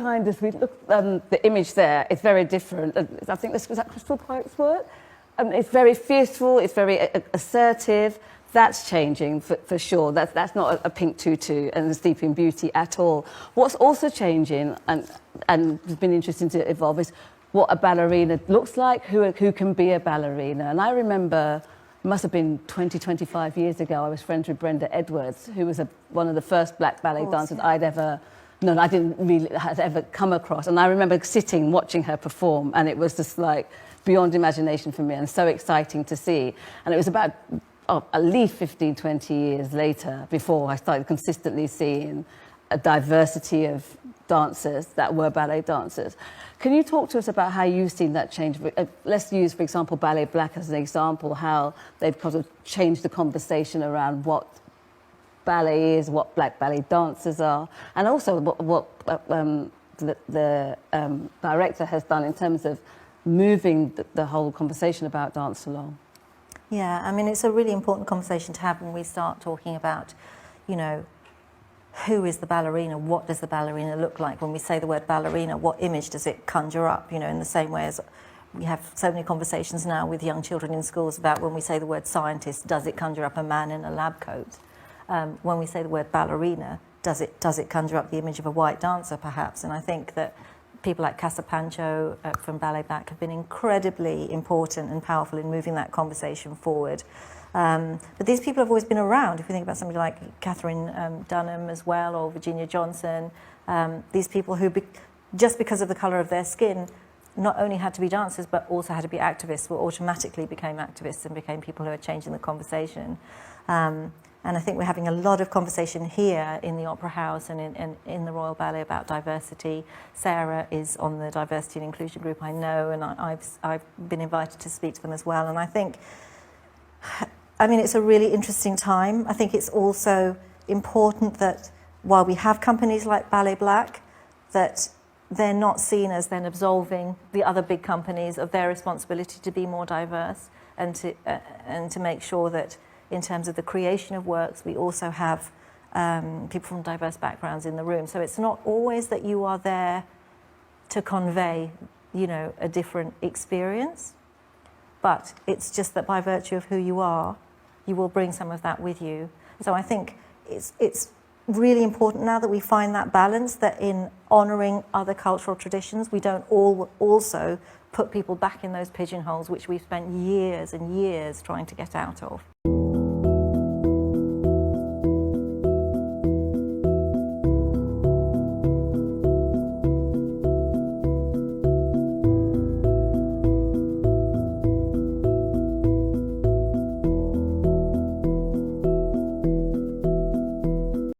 behind us, we look, the image there is very different. I think this was that Crystal Pike's work. It's very fearful, it's very assertive. That's changing for sure. That's not a pink tutu and a Sleeping Beauty at all. What's also changing and has been interesting to evolve is what a ballerina looks like, who can be a ballerina. And I remember, it must have been 20, 25 years ago, I was friends with Brenda Edwards, who was one of the first black ballet dancers I'd ever had ever come across. And I remember sitting, watching her perform, and it was just like beyond imagination for me and so exciting to see. And it was about at least 15, 20 years later before I started consistently seeing a diversity of dancers that were ballet dancers. Can you talk to us about how you've seen that change? Let's use, for example, Ballet Black as an example, how they've kind of changed the conversation around what ballet is, what black ballet dancers are, and also what the director has done in terms of moving the whole conversation about dance along. Yeah, I mean, it's a really important conversation to have when we start talking about, you know, who is the ballerina? What does the ballerina look like? When we say the word ballerina, what image does it conjure up? You know, in the same way as we have so many conversations now with young children in schools about when we say the word scientist, does it conjure up a man in a lab coat? When we say the word ballerina, does it conjure up the image of a white dancer, perhaps? And I think that people like Casa Pancho from Ballet Black have been incredibly important and powerful in moving that conversation forward. But these people have always been around. If you think about somebody like Catherine Dunham as well, or Virginia Johnson, these people who, just because of the colour of their skin, not only had to be dancers, but also had to be activists, were automatically became activists and became people who are changing the conversation. And I think we're having a lot of conversation here in the Opera House and in the Royal Ballet about diversity. Sarah is on the Diversity and Inclusion group, I know, and I've been invited to speak to them as well. And I think, I mean, it's a really interesting time. I think it's also important that while we have companies like Ballet Black, that they're not seen as then absolving the other big companies of their responsibility to be more diverse and to make sure that in terms of the creation of works, we also have people from diverse backgrounds in the room. So it's not always that you are there to convey, you know, a different experience, but it's just that by virtue of who you are, you will bring some of that with you. So I think it's really important now that we find that balance, that in honouring other cultural traditions, we don't also put people back in those pigeonholes which we've spent years and years trying to get out of.